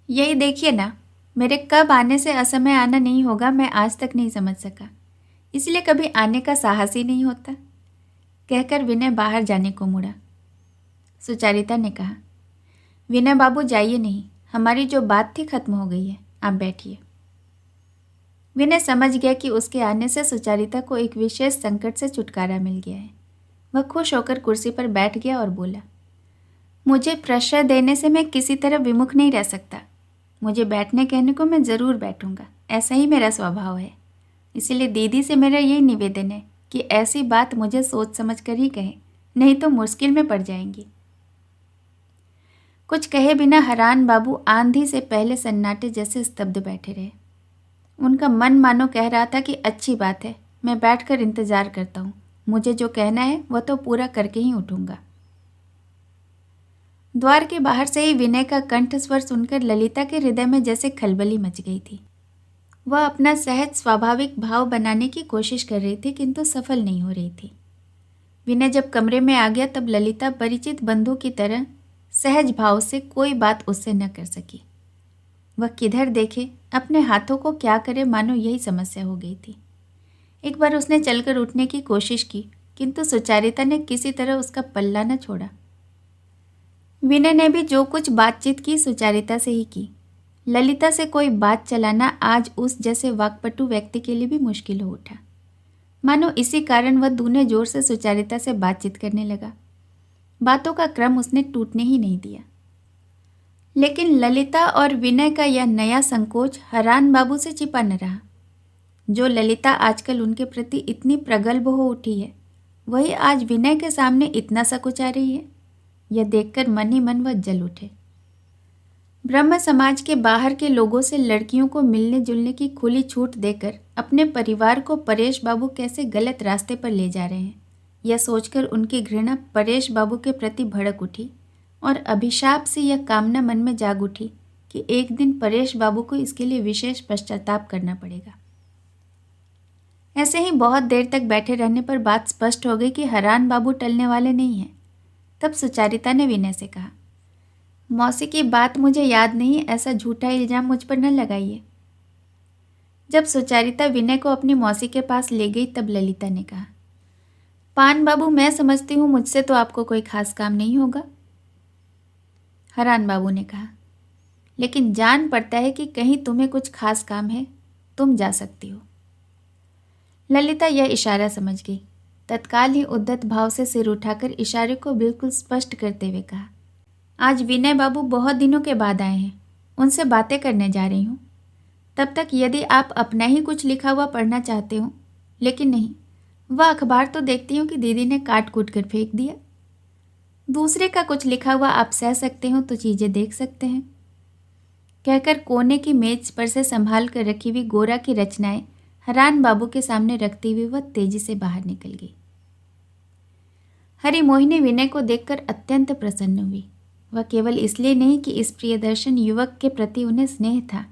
यही देखिए ना, मेरे कब आने से असमय आना नहीं होगा मैं आज तक नहीं समझ सका, इसलिए कभी आने का साहस ही नहीं होता। कहकर विनय बाहर जाने को मुड़ा। सुचारिता ने कहा, विनय बाबू जाइए नहीं, हमारी जो बात थी खत्म हो गई है, आप बैठिए। विनय समझ गया कि उसके आने से सुचारिता को एक विशेष संकट से छुटकारा मिल गया है। वह खुश होकर कुर्सी पर बैठ गया और बोला, मुझे प्रश्रय देने से मैं किसी तरह विमुख नहीं रह सकता। मुझे बैठने कहने को मैं ज़रूर बैठूंगा, ऐसा ही मेरा स्वभाव है। इसीलिए दीदी से मेरा यही निवेदन है कि ऐसी बात मुझे सोच समझ कर ही कहे, नहीं तो मुश्किल में पड़ जाएंगी। कुछ कहे बिना हरान बाबू आंधी से पहले सन्नाटे जैसे स्तब्ध बैठे रहे। उनका मन मानो कह रहा था कि अच्छी बात है, मैं बैठकर इंतजार करता हूँ, मुझे जो कहना है वह तो पूरा करके ही उठूंगा। द्वार के बाहर से ही विनय का कंठ स्वर सुनकर ललिता के हृदय में जैसे खलबली मच गई थी। वह अपना सहज स्वाभाविक भाव बनाने की कोशिश कर रही थी, किंतु सफल नहीं हो रही थी। विनय जब कमरे में आ गया तब ललिता परिचित बंधु की तरह सहज भाव से कोई बात उससे न कर सकी। वह किधर देखे, अपने हाथों को क्या करे, मानो यही समस्या हो गई थी। एक बार उसने चलकर उठने की कोशिश की, किंतु सुचारिता ने किसी तरह उसका पल्ला न छोड़ा। विनय ने भी जो कुछ बातचीत की सुचारिता से ही की। ललिता से कोई बात चलाना आज उस जैसे वाक्पटु व्यक्ति के लिए भी मुश्किल हो उठा। मानो इसी कारण वह दूने जोर से सुचारिता से बातचीत करने लगा। बातों का क्रम उसने टूटने ही नहीं दिया। लेकिन ललिता और विनय का यह नया संकोच हरान बाबू से छिपा न रहा। जो ललिता आजकल उनके प्रति इतनी प्रगल्भ हो उठी है, वही आज विनय के सामने इतना सकुचा रही है। यह देखकर मन ही मन वह जल उठे। ब्रह्म समाज के बाहर के लोगों से लड़कियों को मिलने जुलने की खुली छूट देकर अपने परिवार को परेश बाबू कैसे गलत रास्ते पर ले जा रहे हैं, यह सोचकर उनकी घृणा परेश बाबू के प्रति भड़क उठी और अभिशाप से यह कामना मन में जाग उठी कि एक दिन परेश बाबू को इसके लिए विशेष पश्चाताप करना पड़ेगा। ऐसे ही बहुत देर तक बैठे रहने पर बात स्पष्ट हो गई कि हरान बाबू टलने वाले नहीं हैं। तब सुचारिता ने विनय से कहा, मौसी की बात मुझे याद नहीं, ऐसा झूठा इल्जाम मुझ पर न लगाइए। जब सुचारिता विनय को अपनी मौसी के पास ले गई तब ललिता ने कहा, पान बाबू मैं समझती हूँ मुझसे तो आपको कोई खास काम नहीं होगा। हरान बाबू ने कहा, लेकिन जान पड़ता है कि कहीं तुम्हें कुछ खास काम है, तुम जा सकती हो। ललिता यह इशारा समझ गई। तत्काल ही उद्धत भाव से सिर उठाकर इशारे को बिल्कुल स्पष्ट करते हुए कहा, आज विनय बाबू बहुत दिनों के बाद आए हैं, उनसे बातें करने जा रही हूँ। तब तक यदि आप अपना ही कुछ लिखा हुआ पढ़ना चाहते हो, लेकिन नहीं, वह अखबार तो देखती हूँ कि दीदी ने काट कूट कर फेंक दिया। दूसरे का कुछ लिखा हुआ आप सह सकते हो तो चीज़ें देख सकते हैं। कहकर कोने की मेज पर से संभाल कर रखी हुई गोरा की रचनाएं हरान बाबू के सामने रखती हुई वह तेजी से बाहर निकल गई। हरि मोहिनी विनय को देखकर अत्यंत प्रसन्न हुई। वह केवल इसलिए नहीं कि इस प्रियदर्शन युवक के प्रति उन्हें स्नेह था,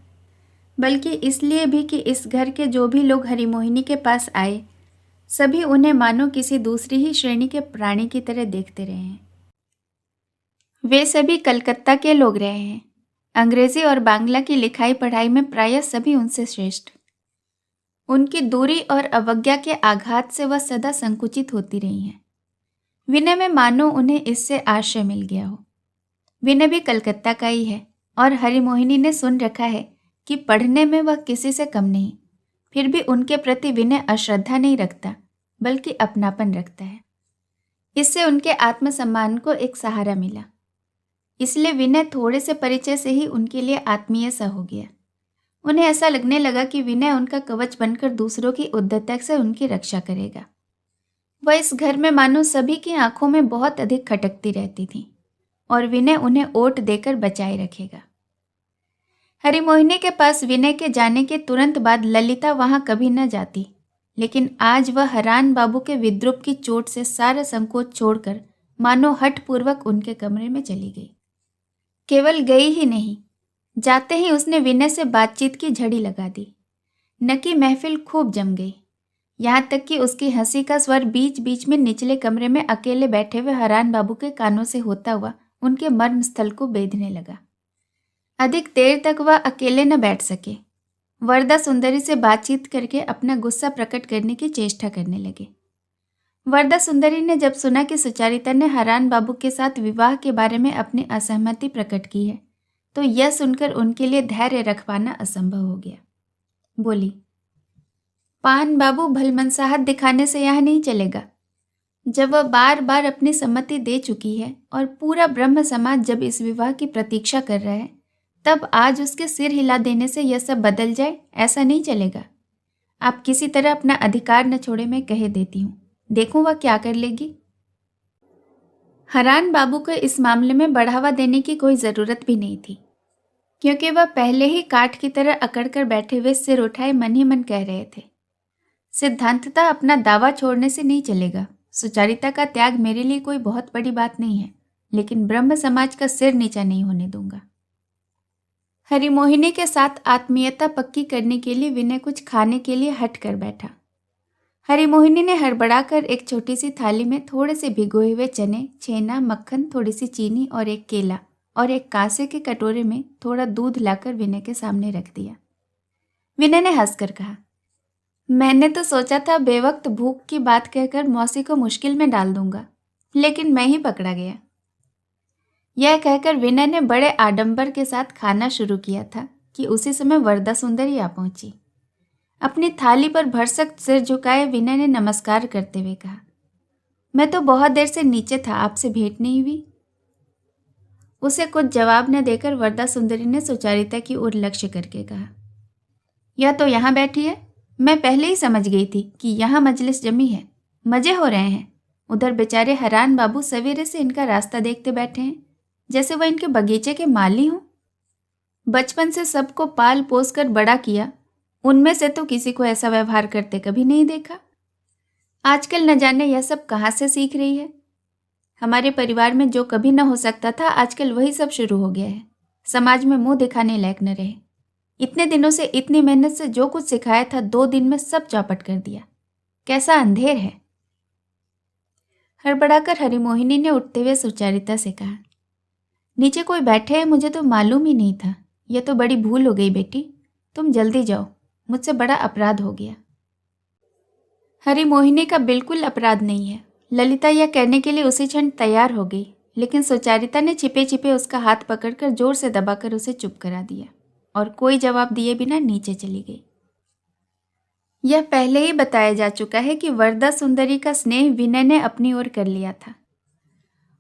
बल्कि इसलिए भी कि इस घर के जो भी लोग हरि मोहिनी के पास आए, सभी उन्हें मानो किसी दूसरी ही श्रेणी के प्राणी की तरह देखते रहे हैं। वे सभी कलकत्ता के लोग रहे हैं। अंग्रेजी और बांग्ला की लिखाई पढ़ाई में प्रायः सभी उनसे श्रेष्ठ। उनकी दूरी और अवज्ञा के आघात से वह सदा संकुचित होती रही हैं। विनय में मानो उन्हें इससे आश्रय मिल गया हो। विनय भी कलकत्ता का ही है और हरिमोहिनी ने सुन रखा है कि पढ़ने में वह किसी से कम नहीं। फिर भी उनके प्रति विनय अश्रद्धा नहीं रखता, बल्कि अपनापन रखता है। इससे उनके आत्मसम्मान को एक सहारा मिला। इसलिए विनय थोड़े से परिचय से ही उनके लिए आत्मीय सा हो गया। उन्हें ऐसा लगने लगा कि विनय उनका कवच बनकर दूसरों की उद्धतता से उनकी रक्षा करेगा। वह इस घर में मानो सभी की आंखों में बहुत अधिक खटकती रहती थी और विनय उन्हें ओट देकर बचाए रखेगा। हरिमोहिनी के पास विनय के जाने के तुरंत बाद ललिता वहां कभी न जाती, लेकिन आज वह हरान बाबू के विद्रूप की चोट से सारा संकोच छोड़कर मानो हठपूर्वक उनके कमरे में चली गई। केवल गई ही नहीं, जाते ही उसने विनय से बातचीत की झड़ी लगा दी। न कि महफिल खूब जम गई, यहाँ तक कि उसकी हंसी का स्वर बीच बीच में निचले कमरे में अकेले बैठे हुए हरान बाबू के कानों से होता हुआ उनके मर्म स्थल को बेधने लगा। अधिक देर तक वह अकेले न बैठ सके। वरदा सुंदरी से बातचीत करके अपना गुस्सा प्रकट करने की चेष्टा करने लगे। वरदा सुंदरी ने जब सुना कि सुचारिता ने हरान बाबू के साथ विवाह के बारे में अपनी असहमति प्रकट की है, तो यह सुनकर उनके लिए धैर्य रख पाना असंभव हो गया। बोली, पान बाबू भलमनसाहत दिखाने से यह नहीं चलेगा। जब वह बार बार अपनी सम्मति दे चुकी है और पूरा ब्रह्म समाज जब इस विवाह की प्रतीक्षा कर रहा है, तब आज उसके सिर हिला देने से यह सब बदल जाए, ऐसा नहीं चलेगा। आप किसी तरह अपना अधिकार न छोड़े, मैं कह देती हूँ, देखूं वह क्या कर लेगी। हरान बाबू को इस मामले में बढ़ावा देने की कोई ज़रूरत भी नहीं थी, क्योंकि वह पहले ही काठ की तरह अकड़कर बैठे हुए सिर उठाए मन ही मन कह रहे थे, सिद्धांततः अपना दावा छोड़ने से नहीं चलेगा। सुचारिता का त्याग मेरे लिए कोई बहुत बड़ी बात नहीं है, लेकिन ब्रह्म समाज का सिर नीचा नहीं होने दूंगा। हरिमोहिनी के साथ आत्मीयता पक्की करने के लिए विनय कुछ खाने के लिए हट कर बैठा। हरिमोहिनी ने हड़बड़ाकर एक छोटी सी थाली में थोड़े से भिगोए हुए चने, छेना, मक्खन, थोड़ी सी चीनी और एक केला और एक कांसे के कटोरे में थोड़ा दूध लाकर विनय के सामने रख दिया। विनय ने हंसकर कहा, मैंने तो सोचा था बेवक्त भूख की बात कहकर मौसी को मुश्किल में डाल दूंगा, लेकिन मैं ही पकड़ा गया। यह कहकर विनय ने बड़े आडंबर के साथ खाना शुरू किया था कि उसी समय वरदा सुंदरी आ पहुंची। अपनी थाली पर भरसक सिर झुकाए विनय ने नमस्कार करते हुए कहा, मैं तो बहुत देर से नीचे था, आपसे भेंट नहीं हुई। उसे कुछ जवाब न देकर वरदा सुंदरी ने सुचारिता की ओर लक्ष्य करके कहा, यह तो यहाँ बैठी है, मैं पहले ही समझ गई थी कि यहाँ मजलिस जमी है, मजे हो रहे हैं। उधर बेचारे हरान बाबू सवेरे से इनका रास्ता देखते बैठे हैं, जैसे वह इनके बगीचे के माली हों। बचपन से सबको पाल पोस कर बड़ा किया, उनमें से तो किसी को ऐसा व्यवहार करते कभी नहीं देखा। आजकल न जाने यह सब कहाँ से सीख रही है। हमारे परिवार में जो कभी न हो सकता था, आजकल वही सब शुरू हो गया है। समाज में मुंह दिखाने लायक न रहे। इतने दिनों से इतनी मेहनत से जो कुछ सिखाया था, 2 दिन में सब चौपट कर दिया। कैसा अंधेर है। हड़बड़ाकर हरिमोहिनी ने उठते हुए सुचारिता से कहा, नीचे कोई बैठे हैं, मुझे तो मालूम ही नहीं था। यह तो बड़ी भूल हो गई बेटी, तुम जल्दी जाओ, मुझसे बड़ा अपराध हो गया। हरिमोहिनी का बिल्कुल अपराध नहीं है। ललिता यह कहने के लिए उसी क्षण तैयार हो गई, लेकिन सुचारिता ने छिपे छिपे उसका हाथ पकड़कर जोर से दबाकर उसे चुप करा दिया और कोई जवाब दिए बिना नीचे चली गई। यह पहले ही बताया जा चुका है कि वरदा सुंदरी का स्नेह विनय ने अपनी ओर कर लिया था।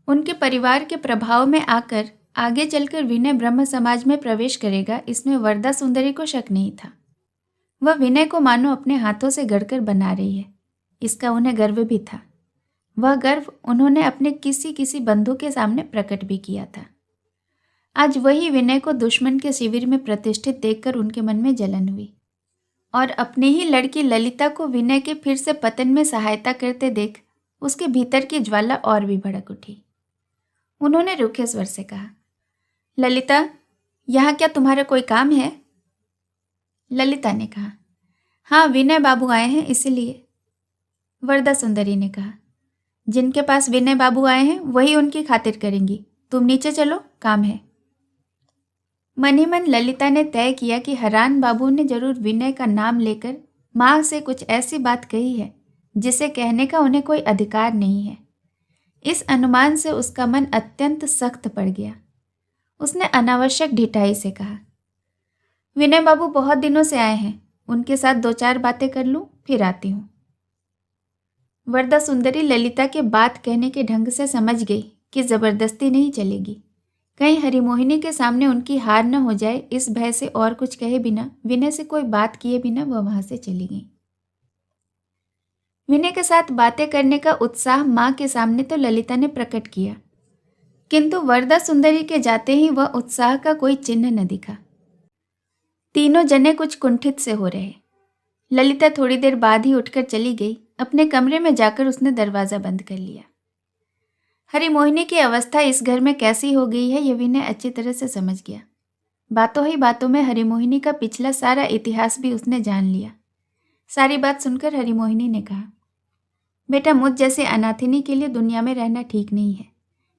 उनके परिवार के प्रभाव में आकर आगे चलकर विनय ब्रह्म समाज में प्रवेश करेगा, इसमें वरदा सुंदरी को शक नहीं था। वह विनय को मानो अपने हाथों से गढ़कर बना रही है, इसका उन्हें गर्व भी था। वह गर्व उन्होंने अपने किसी बंधु के सामने प्रकट भी किया था। आज वही विनय को दुश्मन के शिविर में प्रतिष्ठित देखकर उनके मन में जलन हुई और अपनी ही लड़की ललिता को विनय के फिर से पतन में सहायता करते देख उसके भीतर की ज्वाला और भी भड़क उठी। उन्होंने रूखे स्वर से कहा, ललिता, यहाँ क्या तुम्हारा कोई काम है? ललिता ने कहा, हाँ, विनय बाबू आए हैं इसलिए। वरदा सुंदरी ने कहा, जिनके पास विनय बाबू आए हैं वही उनकी खातिर करेंगी, तुम नीचे चलो, काम है। मन ही मन ललिता ने तय किया कि हरान बाबू ने जरूर विनय का नाम लेकर माँ से कुछ ऐसी बात कही है जिसे कहने का उन्हें कोई अधिकार नहीं है। इस अनुमान से उसका मन अत्यंत सख्त पड़ गया। उसने अनावश्यक ढिठाई से कहा, विनय बाबू बहुत दिनों से आए हैं, उनके साथ 2-4 बातें कर लूं, फिर आती हूं। वरदा सुंदरी ललिता के बात कहने के ढंग से समझ गई कि जबरदस्ती नहीं चलेगी। कहीं हरिमोहिनी के सामने उनकी हार न हो जाए, इस भय से और कुछ कहे बिना, विनय से कोई बात किए बिना वह वहां से चली गई। विनय के साथ बातें करने का उत्साह मां के सामने तो ललिता ने प्रकट किया, किंतु वरदा सुंदरी के जाते ही वह उत्साह का कोई चिन्ह न दिखा। तीनों जने कुछ कुंठित से हो रहे। ललिता थोड़ी देर बाद ही उठकर चली गई। अपने कमरे में जाकर उसने दरवाजा बंद कर लिया। हरिमोहिनी की अवस्था इस घर में कैसी हो गई है, यह विनय अच्छी तरह से समझ गया। बातों ही बातों में हरिमोहिनी का पिछला सारा इतिहास भी उसने जान लिया। सारी बात सुनकर हरिमोहिनी ने कहा, बेटा, मुझ जैसे अनाथिनी के लिए दुनिया में रहना ठीक नहीं है।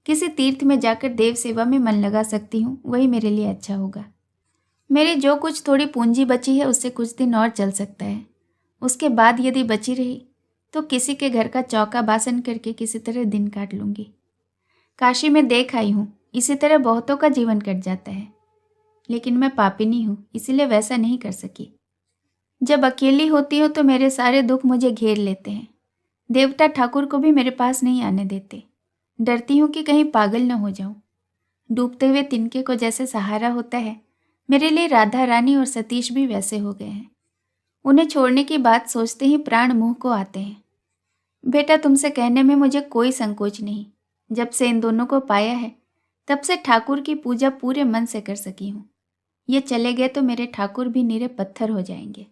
किसी तीर्थ में जाकर देव सेवा में मन लगा सकती हूँ, वही मेरे लिए अच्छा होगा। मेरी जो कुछ थोड़ी पूंजी बची है उससे कुछ दिन और चल सकता है। उसके बाद यदि बची रही तो किसी के घर का चौका बासन करके किसी तरह दिन काट लूँगी। काशी में देख आई हूँ, इसी तरह बहुतों का जीवन कट जाता है, लेकिन मैं पापिनी हूँ, इसीलिए वैसा नहीं कर सकी। जब अकेली होती हूँ तो मेरे सारे दुख मुझे घेर लेते हैं। देवता ठाकुर को भी मेरे पास नहीं आने देते। डरती हूँ कि कहीं पागल न हो जाऊं। डूबते हुए तिनके को जैसे सहारा होता है, मेरे लिए राधा रानी और सतीश भी वैसे हो गए हैं। उन्हें छोड़ने की बात सोचते ही प्राण मुंह को आते हैं। बेटा, तुमसे कहने में मुझे कोई संकोच नहीं। जब से इन दोनों को पाया है, तब से ठाकुर की पूजा पूरे मन से कर सकी हूँ। ये चले गए तो मेरे ठाकुर भी निरे पत्थर हो जाएंगे।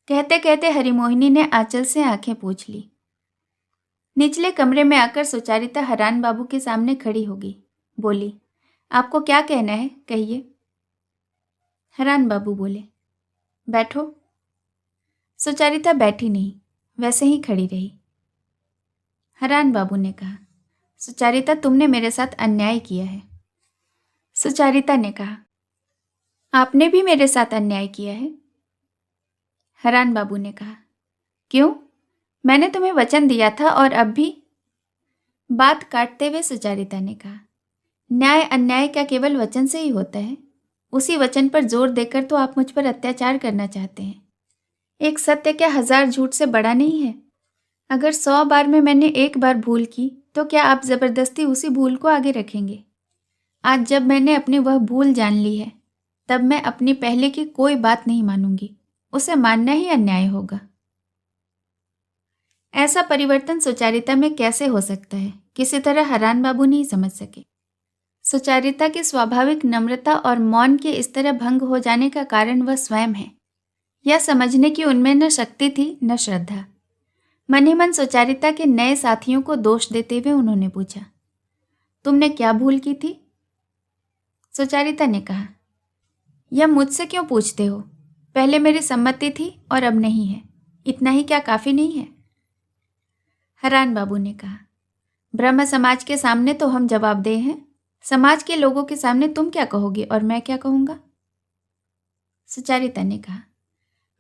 कहते कहते हरिमोहिनी ने आंचल से आंखें पोंछ ली। निचले कमरे में आकर सुचारिता हरान बाबू के सामने खड़ी हो गई। बोली, आपको क्या कहना है, कहिए। हरान बाबू बोले, बैठो। सुचारिता बैठी नहीं, वैसे ही खड़ी रही। हरान बाबू ने कहा, सुचारिता, तुमने मेरे साथ अन्याय किया है। सुचारिता ने कहा, आपने भी मेरे साथ अन्याय किया है। हरान बाबू ने कहा, क्यों? मैंने तुम्हें वचन दिया था और अब भी। बात काटते हुए सुचारिता ने कहा, न्याय अन्याय क्या केवल वचन से ही होता है? उसी वचन पर जोर देकर तो आप मुझ पर अत्याचार करना चाहते हैं। एक सत्य क्या 1000 झूठ से बड़ा नहीं है? अगर 100 बार में मैंने एक बार भूल की तो क्या आप जबरदस्ती उसी भूल को आगे रखेंगे? आज जब मैंने अपनी वह भूल जान ली है, तब मैं अपनी पहले की कोई बात नहीं मानूंगी। उसे मानना ही अन्याय होगा। ऐसा परिवर्तन सुचारिता में कैसे हो सकता है, किसी तरह हरान बाबू नहीं समझ सके। सुचारिता की स्वाभाविक नम्रता और मौन के इस तरह भंग हो जाने का कारण वह स्वयं है। यह समझने की उनमें न शक्ति थी न श्रद्धा। मन ही मन सुचारिता के नए साथियों को दोष देते हुए उन्होंने पूछा, तुमने क्या भूल की थी? सुचारिता ने कहा, यह मुझसे क्यों पूछते हो? पहले मेरी सम्मति थी और अब नहीं है। इतना ही क्या काफी नहीं है? हरान बाबू ने कहा, ब्रह्म समाज के सामने तो हम जवाबदेह हैं। समाज के लोगों के सामने तुम क्या कहोगे और मैं क्या कहूंगा? सुचारिता ने कहा,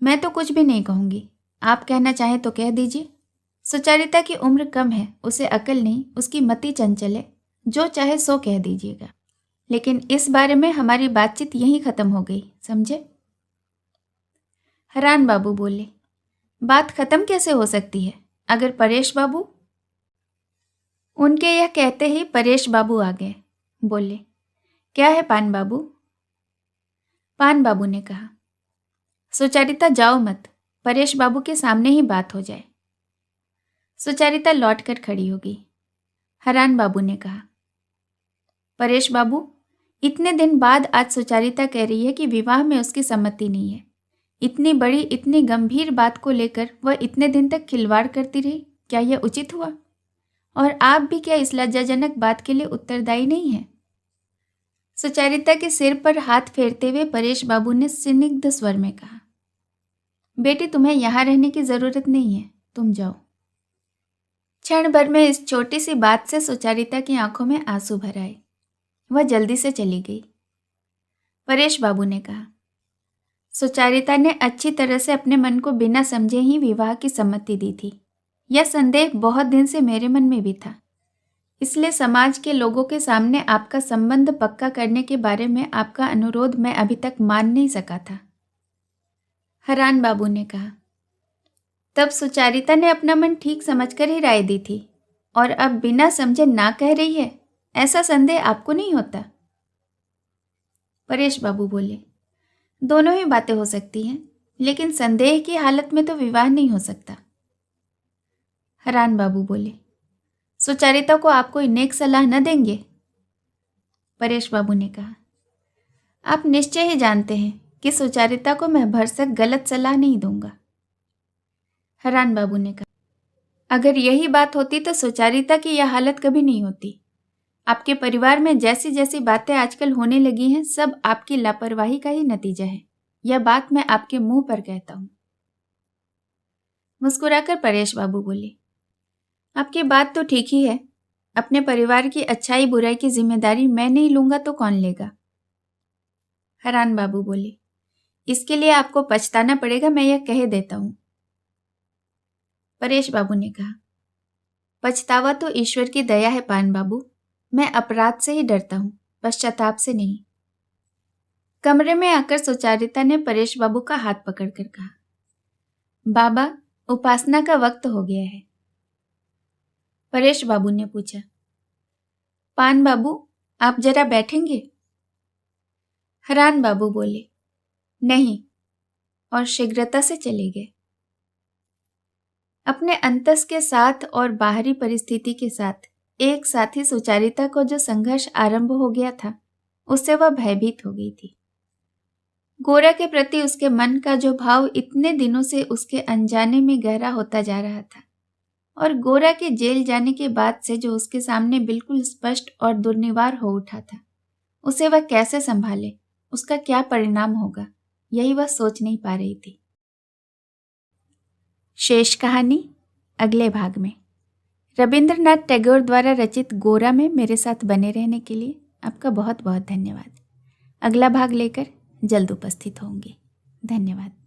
मैं तो कुछ भी नहीं कहूंगी। आप कहना चाहें तो कह दीजिए। सुचारिता की उम्र कम है, उसे अकल नहीं, उसकी मति चंचल है। जो चाहे सो कह दीजिएगा, लेकिन इस बारे में हमारी बातचीत यहीं खत्म हो गई, समझे? हरान बाबू बोले, बात खत्म कैसे हो सकती है? अगर परेश बाबू। उनके यह कहते ही परेश बाबू आ गए। बोले, क्या है पान बाबू? पान बाबू ने कहा, सुचारिता जाओ मत, परेश बाबू के सामने ही बात हो जाए। सुचारिता लौटकर खड़ी हो गई। हरान बाबू ने कहा, परेश बाबू, इतने दिन बाद आज सुचारिता कह रही है कि विवाह में उसकी सम्मति नहीं है। इतनी बड़ी, इतनी गंभीर बात को लेकर वह इतने दिन तक खिलवाड़ करती रही, क्या यह उचित हुआ? और आप भी क्या इस लज्जाजनक बात के लिए उत्तरदायी नहीं है? सुचारिता के सिर पर हाथ फेरते हुए परेश बाबू ने स्निग्ध स्वर में कहा, बेटी, तुम्हें यहां रहने की जरूरत नहीं है, तुम जाओ। क्षण भर में इस छोटी सी बात से सुचारिता की आंखों में आंसू भर आए। वह जल्दी से चली गई। परेश बाबू ने कहा, सुचारिता ने अच्छी तरह से अपने मन को बिना समझे ही विवाह की सम्मति दी थी। यह संदेह बहुत दिन से मेरे मन में भी था, इसलिए समाज के लोगों के सामने आपका संबंध पक्का करने के बारे में आपका अनुरोध मैं अभी तक मान नहीं सका था। हरान बाबू ने कहा, तब सुचारिता ने अपना मन ठीक समझकर ही राय दी थी और अब बिना समझे ना कह रही है, ऐसा संदेह आपको नहीं होता? परेश बाबू बोले, दोनों ही बातें हो सकती हैं, लेकिन संदेह की हालत में तो विवाह नहीं हो सकता। हरान बाबू बोले, सुचारिता को आप कोई नेक सलाह न देंगे? परेश बाबू ने कहा, आप निश्चय ही जानते हैं कि सुचारिता को मैं भरसक गलत सलाह नहीं दूंगा। हरान बाबू ने कहा, अगर यही बात होती तो सुचारिता की यह हालत कभी नहीं होती। आपके परिवार में जैसी जैसी बातें आजकल होने लगी हैं, सब आपकी लापरवाही का ही नतीजा है। यह बात मैं आपके मुंह पर कहता हूं। मुस्कुराकर परेश बाबू बोले, आपकी बात तो ठीक ही है। अपने परिवार की अच्छाई बुराई की जिम्मेदारी मैं नहीं लूंगा तो कौन लेगा? हरान बाबू बोले, इसके लिए आपको पछताना पड़ेगा, मैं यह कह देता हूं। परेश बाबू ने कहा, पछतावा तो ईश्वर की दया है पान बाबू। मैं अपराध से ही डरता हूं, पश्चाताप से नहीं। कमरे में आकर सुचारिता ने परेश बाबू का हाथ पकड़कर कहा, बाबा, उपासना का वक्त हो गया है। परेश बाबू ने पूछा, पान बाबू, आप जरा बैठेंगे? हरान बाबू बोले, नहीं, और शीघ्रता से चले गए। अपने अंतस के साथ और बाहरी परिस्थिति के साथ एक साथी सुचारिता को जो संघर्ष आरंभ हो गया था, उससे वह भयभीत हो गई थी। गोरा के प्रति उसके मन का जो भाव इतने दिनों से उसके अनजाने में गहरा होता जा रहा था, और गोरा के जेल जाने के बाद से जो उसके सामने बिल्कुल स्पष्ट और दुर्निवार हो उठा था, उसे वह कैसे संभाले, उसका क्या परिणाम होगा, यही वह सोच नहीं पा रही थी। शेष कहानी अगले भाग में। रविंद्रनाथ टैगोर द्वारा रचित गोरा में मेरे साथ बने रहने के लिए आपका बहुत बहुत धन्यवाद। अगला भाग लेकर जल्द उपस्थित होंगे। धन्यवाद।